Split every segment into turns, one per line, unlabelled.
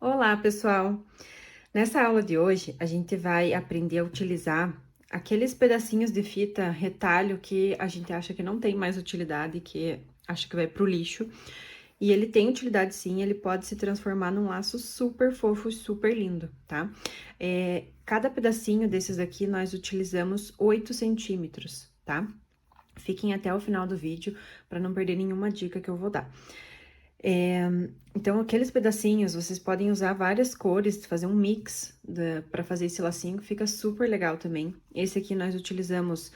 Olá, pessoal! Nessa aula de hoje, a gente vai aprender a utilizar aqueles pedacinhos de fita retalho que a gente acha que não tem mais utilidade, que acha que vai pro lixo. E ele tem utilidade sim, ele pode se transformar num laço super fofo e super lindo, tá? Cada pedacinho desses aqui, nós utilizamos 8 centímetros, tá? Fiquem até o final do vídeo para não perder nenhuma dica que eu vou dar. Então, aqueles pedacinhos, vocês podem usar várias cores, fazer um mix para fazer esse lacinho, que fica super legal também. Esse aqui nós utilizamos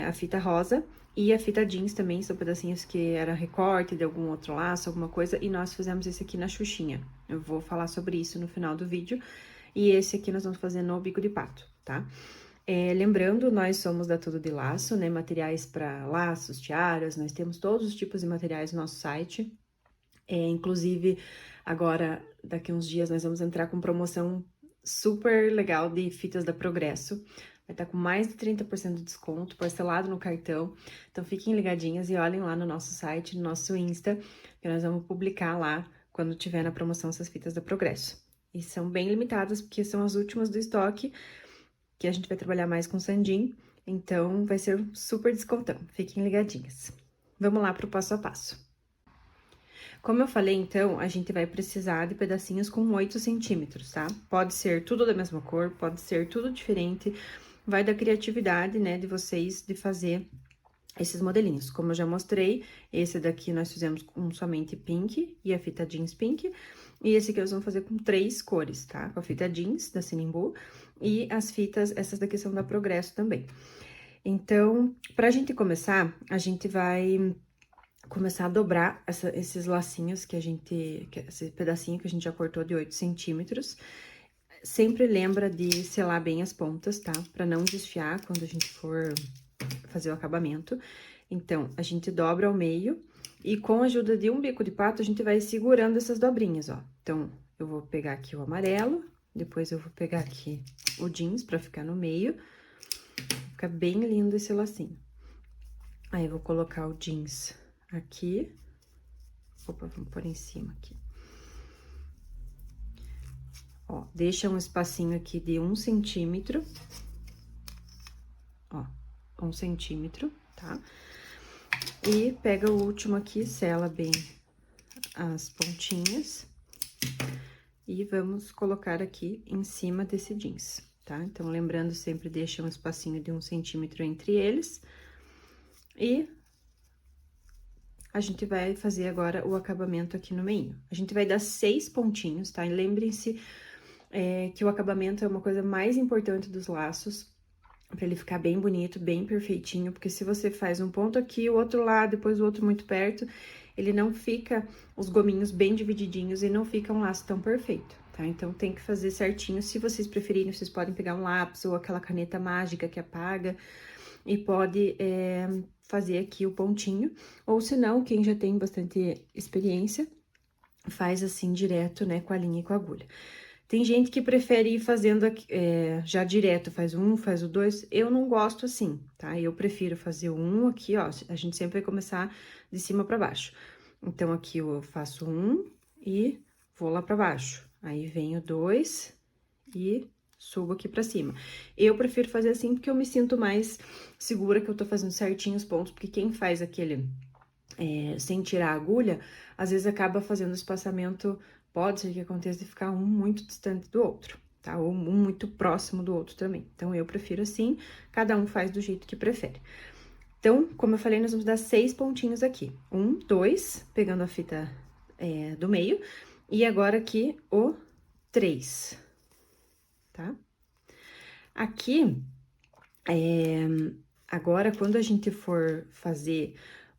a fita rosa e a fita jeans também, são pedacinhos que era recorte de algum outro laço, alguma coisa, e nós fizemos esse aqui na Xuxinha. Eu vou falar sobre isso no final do vídeo. E esse aqui nós vamos fazer no bico de pato, tá? Lembrando, nós somos da Tudo de Laço, né? Materiais para laços, tiaras, nós temos todos os tipos de materiais no nosso site. Inclusive, agora, daqui uns dias, nós vamos entrar com promoção super legal de fitas da Progresso. Vai estar com mais de 30% de desconto, parcelado no cartão. Então, fiquem ligadinhas e olhem lá no nosso site, no nosso Insta, que nós vamos publicar lá quando tiver na promoção essas fitas da Progresso. E são bem limitadas, porque são as últimas do estoque, que a gente vai trabalhar mais com sandin. Então, vai ser super descontão. Fiquem ligadinhas. Vamos lá para o passo a passo. Como eu falei, então, a gente vai precisar de pedacinhos com 8 centímetros, tá? Pode ser tudo da mesma cor, pode ser tudo diferente, vai da criatividade, né, de vocês de fazer esses modelinhos. Como eu já mostrei, esse daqui nós fizemos com somente pink e a fita jeans pink, e esse aqui nós vamos fazer com 3 cores, tá? Com a fita jeans da Sinimbu e as fitas, essas daqui são da Progresso também. Então, pra gente começar, a gente vai começar a dobrar esses lacinhos esse pedacinho que a gente já cortou de 8 centímetros. Sempre lembra de selar bem as pontas, tá? Pra não desfiar quando a gente for fazer o acabamento. Então, a gente dobra ao meio e com a ajuda de um bico de pato, a gente vai segurando essas dobrinhas, ó. Então, eu vou pegar aqui o amarelo, depois eu vou pegar aqui o jeans pra ficar no meio. Fica bem lindo esse lacinho. Aí, eu vou colocar o jeans aqui. Opa, vamos pôr em cima aqui. Ó, deixa um espacinho aqui de 1 centímetro. Ó, 1 centímetro, tá? E pega o último aqui, sela bem as pontinhas. E vamos colocar aqui em cima desse jeans, tá? Então, lembrando, sempre deixa um espacinho de 1 centímetro entre eles. E a gente vai fazer agora o acabamento aqui no meio. A gente vai dar 6 pontinhos, tá? E lembrem-se que o acabamento é uma coisa mais importante dos laços, pra ele ficar bem bonito, bem perfeitinho, porque se você faz um ponto aqui, o outro lá, depois o outro muito perto, ele não fica os gominhos bem divididinhos e não fica um laço tão perfeito, tá? Então, tem que fazer certinho. Se vocês preferirem, vocês podem pegar um lápis ou aquela caneta mágica que apaga e pode fazer aqui o pontinho. Ou se não, quem já tem bastante experiência, faz assim direto, né, com a linha e com a agulha. Tem gente que prefere ir fazendo já direto, faz um, faz o dois. Eu não gosto assim, tá? Eu prefiro fazer um aqui, ó. A gente sempre vai começar de cima pra baixo. Então, aqui eu faço um e vou lá pra baixo. Aí, venho dois e subo aqui pra cima. Eu prefiro fazer assim porque eu me sinto mais segura que eu tô fazendo certinho os pontos, porque quem faz aquele sem tirar a agulha, às vezes acaba fazendo o espaçamento, pode ser que aconteça de ficar um muito distante do outro, tá? Ou um muito próximo do outro também. Então, eu prefiro assim, cada um faz do jeito que prefere. Então, como eu falei, nós vamos dar 6 pontinhos aqui. 1, 2, pegando a fita do meio, e agora aqui o 3, tá? Aqui, agora, quando a gente for fazer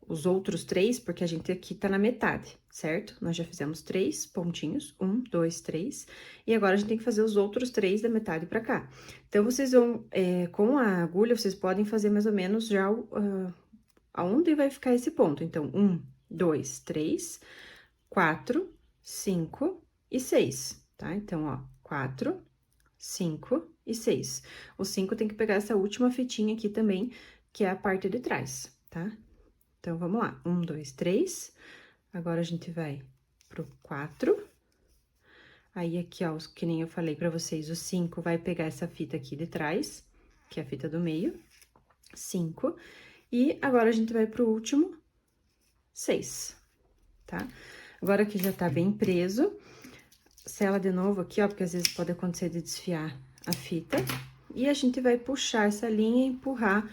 os outros 3, porque a gente aqui tá na metade, certo? Nós já fizemos 3 pontinhos, 1, 2, 3, e agora a gente tem que fazer os outros 3 da metade pra cá. Então, vocês vão, com a agulha, vocês podem fazer mais ou menos já aonde vai ficar esse ponto. Então, 1, 2, 3, 4, 5 e 6, tá? Então, ó, 4, 5 e 6. O 5 tem que pegar essa última fitinha aqui também, que é a parte de trás, tá? Então, vamos lá. 1, 2, 3. Agora, a gente vai pro 4. Aí, aqui, ó, que nem eu falei pra vocês, o 5 vai pegar essa fita aqui de trás, que é a fita do meio, 5. E agora, a gente vai pro último, 6, tá? Agora que já tá bem preso, sela de novo aqui, ó, porque às vezes pode acontecer de desfiar a fita. E a gente vai puxar essa linha e empurrar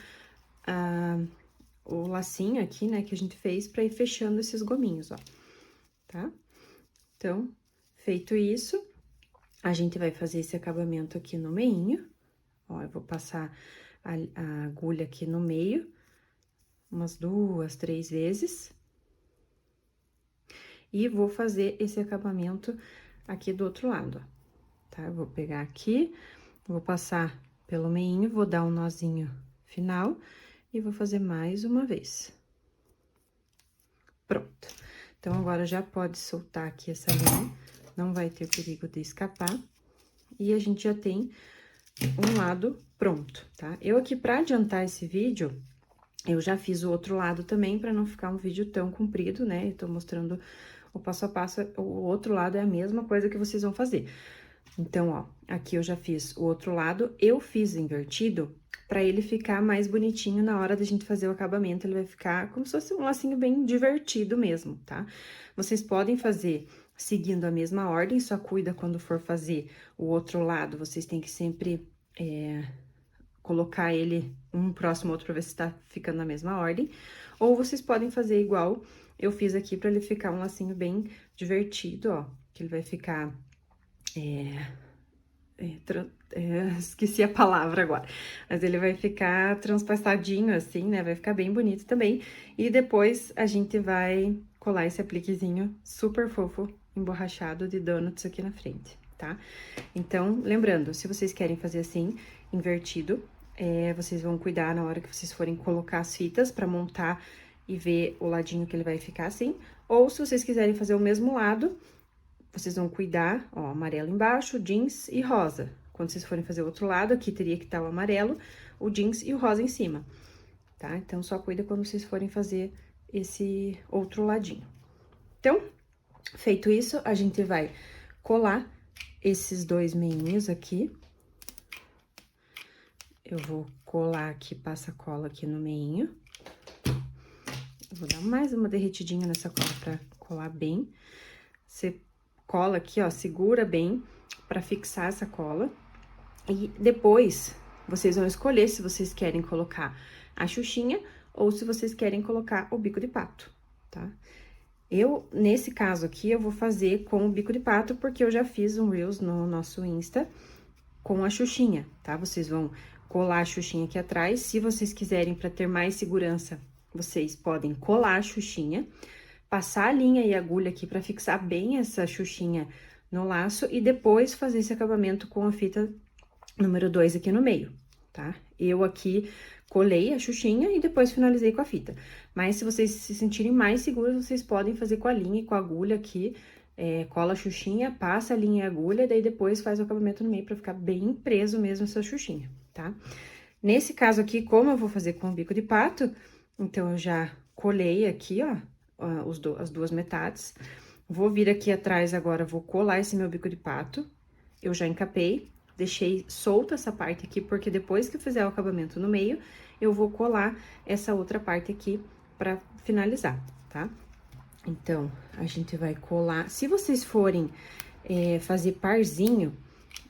o lacinho aqui, né, que a gente fez pra ir fechando esses gominhos, ó, tá? Então, feito isso, a gente vai fazer esse acabamento aqui no meinho. Ó, eu vou passar a agulha aqui no meio, umas 2, 3 vezes. E vou fazer esse acabamento aqui do outro lado, ó, tá? Eu vou pegar aqui, vou passar pelo meinho, vou dar um nozinho final e vou fazer mais uma vez. Pronto. Então, agora já pode soltar aqui essa linha, não vai ter perigo de escapar. E a gente já tem um lado pronto, tá? Eu aqui, pra adiantar esse vídeo, eu já fiz o outro lado também, pra não ficar um vídeo tão comprido, né? Eu tô mostrando o passo a passo, o outro lado é a mesma coisa que vocês vão fazer. Então, ó, aqui eu já fiz o outro lado, eu fiz invertido pra ele ficar mais bonitinho na hora da gente fazer o acabamento, ele vai ficar como se fosse um lacinho bem divertido mesmo, tá? Vocês podem fazer seguindo a mesma ordem, só cuida quando for fazer o outro lado, vocês têm que sempre colocar ele um próximo ao outro pra ver se tá ficando na mesma ordem. Ou vocês podem fazer igual eu fiz aqui pra ele ficar um lacinho bem divertido, ó, que ele vai ficar... esqueci a palavra agora, mas ele vai ficar transpassadinho assim, né? Vai ficar bem bonito também. E depois a gente vai colar esse apliquezinho super fofo, emborrachado de donuts aqui na frente, tá? Então, lembrando, se vocês querem fazer assim, invertido, vocês vão cuidar na hora que vocês forem colocar as fitas pra montar e ver o ladinho que ele vai ficar assim. Ou se vocês quiserem fazer o mesmo lado, vocês vão cuidar, ó, amarelo embaixo, jeans e rosa. Quando vocês forem fazer o outro lado, aqui teria que estar o amarelo, o jeans e o rosa em cima, tá? Então, só cuida quando vocês forem fazer esse outro ladinho. Então, feito isso, a gente vai colar esses dois meinhos aqui. Eu vou colar aqui, passa cola aqui no meinho. Eu vou dar mais uma derretidinha nessa cola pra colar bem. Você cola aqui, ó, segura bem pra fixar essa cola. E depois, vocês vão escolher se vocês querem colocar a xuxinha ou se vocês querem colocar o bico de pato, tá? Eu, nesse caso aqui, eu vou fazer com o bico de pato, porque eu já fiz um Reels no nosso Insta com a xuxinha, tá? Vocês vão colar a xuxinha aqui atrás. Se vocês quiserem, pra ter mais segurança, vocês podem colar a xuxinha, passar a linha e a agulha aqui pra fixar bem essa xuxinha no laço e depois fazer esse acabamento com a fita número 2 aqui no meio, tá? Eu aqui colei a xuxinha e depois finalizei com a fita. Mas se vocês se sentirem mais seguros, vocês podem fazer com a linha e com a agulha aqui. Cola a xuxinha, passa a linha e a agulha, daí depois faz o acabamento no meio pra ficar bem preso mesmo essa xuxinha, tá? Nesse caso aqui, como eu vou fazer com o bico de pato, então eu já colei aqui, ó, as duas metades. Vou vir aqui atrás agora, vou colar esse meu bico de pato. Eu já encapei, deixei solta essa parte aqui, porque depois que eu fizer o acabamento no meio, eu vou colar essa outra parte aqui pra finalizar, tá? Então, a gente vai colar... Se vocês forem fazer parzinho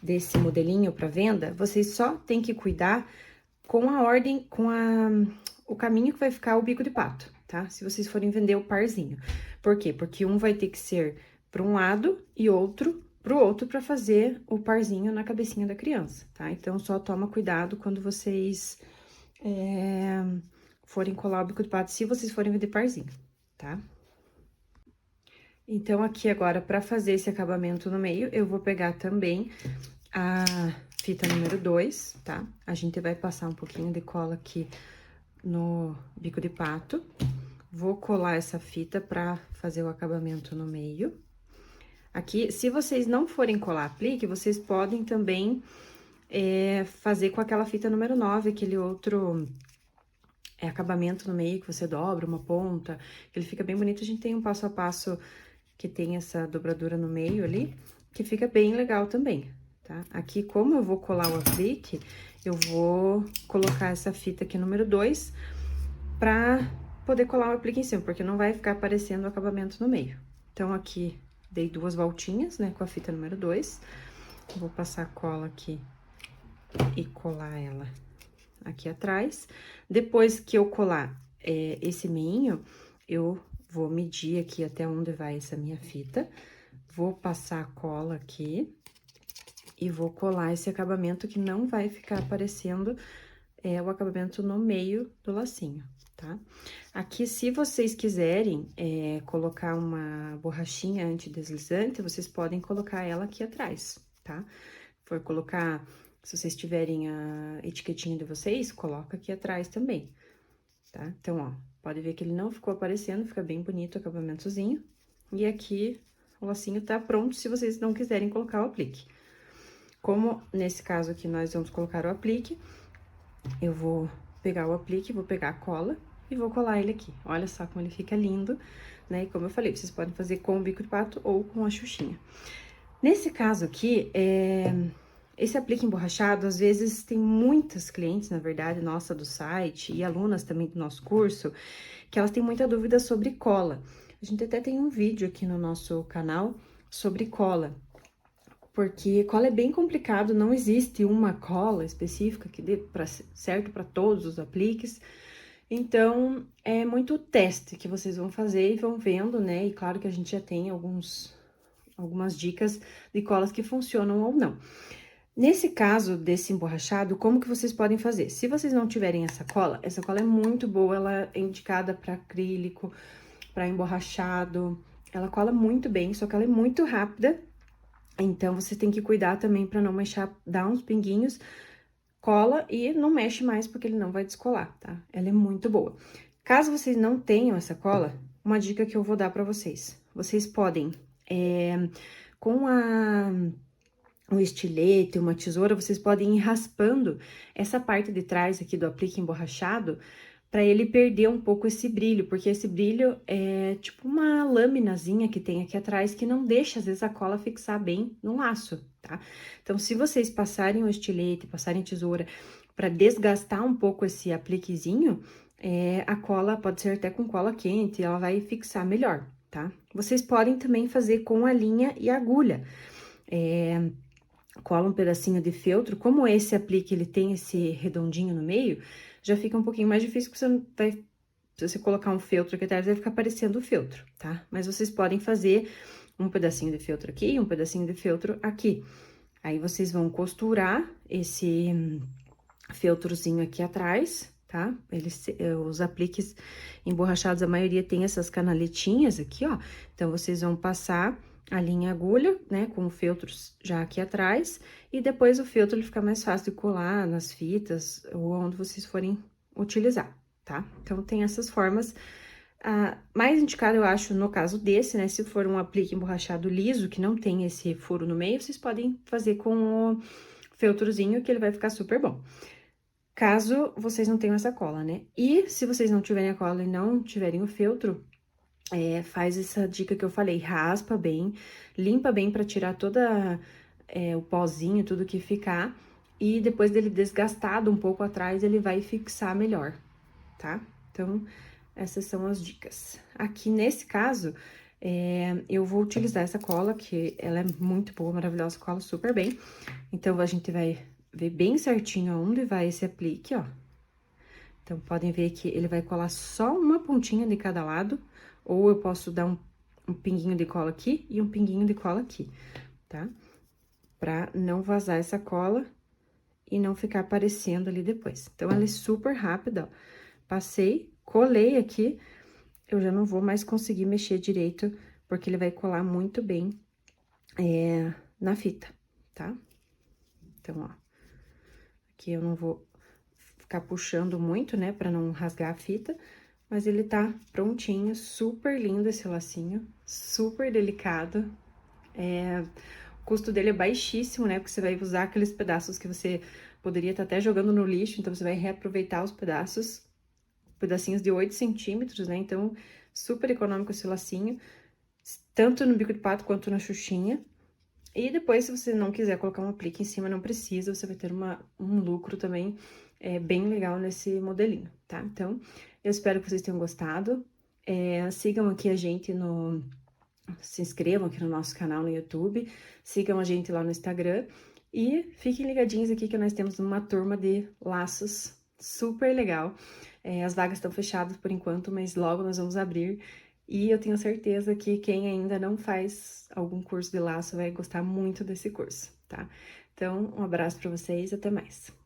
desse modelinho pra venda, vocês só tem que cuidar com a ordem, o caminho que vai ficar o bico de pato, tá? Se vocês forem vender o parzinho. Por quê? Porque um vai ter que ser para um lado e outro pro outro para fazer o parzinho na cabecinha da criança, tá? Então, só toma cuidado quando vocês forem colar o bico de pato, se vocês forem vender parzinho, tá? Então, aqui agora, para fazer esse acabamento no meio, eu vou pegar também a fita número 2, tá? A gente vai passar um pouquinho de cola aqui no bico de pato. Vou colar essa fita pra fazer o acabamento no meio. Aqui, se vocês não forem colar aplique, vocês podem também fazer com aquela fita número 9, aquele outro acabamento no meio que você dobra uma ponta, ele fica bem bonito. A gente tem um passo a passo que tem essa dobradura no meio ali. que fica bem legal também, tá? Aqui, como eu vou colar o aplique, eu vou colocar essa fita aqui número 2 pra poder colar o aplique em cima, porque não vai ficar aparecendo o acabamento no meio. Então, aqui, dei 2 voltinhas, né, com a fita número 2. Vou passar a cola aqui e colar ela aqui atrás. Depois que eu colar esse meinho, eu vou medir aqui até onde vai essa minha fita. Vou passar a cola aqui e vou colar esse acabamento que não vai ficar aparecendo o acabamento no meio do lacinho, tá? Aqui, se vocês quiserem colocar uma borrachinha antideslizante, vocês podem colocar ela aqui atrás, tá? For colocar, se vocês tiverem a etiquetinha de vocês, coloca aqui atrás também, tá? Então, ó, pode ver que ele não ficou aparecendo, fica bem bonito o acabamentozinho. E aqui, o lacinho tá pronto, se vocês não quiserem colocar o aplique. Como, nesse caso aqui, nós vamos colocar o aplique, eu vou pegar o aplique, vou pegar a cola e vou colar ele aqui. Olha só como ele fica lindo, né? E como eu falei, vocês podem fazer com o bico de pato ou com a xuxinha. Nesse caso aqui, esse aplique emborrachado, às vezes tem muitas clientes, na verdade, nossa do site e alunas também do nosso curso, que elas têm muita dúvida sobre cola. A gente até tem um vídeo aqui no nosso canal sobre cola. Porque cola é bem complicado, não existe uma cola específica que dê certo para todos os apliques. Então, é muito teste que vocês vão fazer e vão vendo, né? E claro que a gente já tem algumas dicas de colas que funcionam ou não. Nesse caso desse emborrachado, como que vocês podem fazer? Se vocês não tiverem essa cola é muito boa, ela é indicada para acrílico, para emborrachado. Ela cola muito bem, só que ela é muito rápida. Então, você tem que cuidar também para não manchar, dar uns pinguinhos, cola e não mexe mais porque ele não vai descolar, tá? Ela é muito boa. Caso vocês não tenham essa cola, uma dica que eu vou dar para vocês. Vocês podem, com um estilete, uma tesoura, vocês podem ir raspando essa parte de trás aqui do aplique emborrachado, para ele perder um pouco esse brilho, porque esse brilho é tipo uma laminazinha que tem aqui atrás que não deixa, às vezes, a cola fixar bem no laço, tá? Então, se vocês passarem o estilete, passarem tesoura para desgastar um pouco esse apliquezinho, a cola pode ser até com cola quente, ela vai fixar melhor, tá? Vocês podem também fazer com a linha e agulha. Cola um pedacinho de feltro, como esse aplique ele tem esse redondinho no meio, já fica um pouquinho mais difícil, porque você não vai, se você colocar um feltro aqui atrás, vai ficar parecendo o feltro, tá? Mas vocês podem fazer um pedacinho de feltro aqui e um pedacinho de feltro aqui. Aí, vocês vão costurar esse feltrozinho aqui atrás, tá? Os apliques emborrachados, a maioria tem essas canaletinhas aqui, ó. Então, vocês vão passar a linha agulha, né, com o feltro já aqui atrás, e depois o feltro ele fica mais fácil de colar nas fitas ou onde vocês forem utilizar, tá? Então, tem essas formas. Mais indicado, eu acho, no caso desse, né, se for um aplique emborrachado liso, que não tem esse furo no meio, vocês podem fazer com o feltrozinho, que ele vai ficar super bom. Caso vocês não tenham essa cola, né? E se vocês não tiverem a cola e não tiverem o feltro, faz essa dica que eu falei, raspa bem, limpa bem pra tirar toda o pozinho, tudo que ficar, e depois dele desgastado um pouco atrás, ele vai fixar melhor, tá? Então, essas são as dicas. Aqui, nesse caso, eu vou utilizar essa cola, que ela é muito boa, maravilhosa, cola super bem. Então, a gente vai ver bem certinho aonde vai esse aplique, ó. Então, podem ver que ele vai colar só uma pontinha de cada lado, ou eu posso dar um pinguinho de cola aqui e um pinguinho de cola aqui, tá? Pra não vazar essa cola e não ficar aparecendo ali depois. Então, ela é super rápida, ó. Passei, colei aqui, eu já não vou mais conseguir mexer direito, porque ele vai colar muito bem na fita, tá? Então, ó, aqui eu não vou ficar puxando muito, né, pra não rasgar a fita, mas ele tá prontinho, super lindo esse lacinho, super delicado. O custo dele é baixíssimo, né, porque você vai usar aqueles pedaços que você poderia estar até jogando no lixo, então você vai reaproveitar os pedacinhos de 8 centímetros, né, então super econômico esse lacinho, tanto no bico de pato quanto na xuxinha. E depois, se você não quiser colocar um aplique em cima, não precisa, você vai ter um lucro também bem legal nesse modelinho, tá? Então, eu espero que vocês tenham gostado. Sigam aqui a gente se inscrevam aqui no nosso canal no YouTube, sigam a gente lá no Instagram e fiquem ligadinhos aqui que nós temos uma turma de laços super legal. As vagas estão fechadas por enquanto, mas logo nós vamos abrir. E eu tenho certeza que quem ainda não faz algum curso de laço vai gostar muito desse curso, tá? Então, um abraço para vocês, até mais.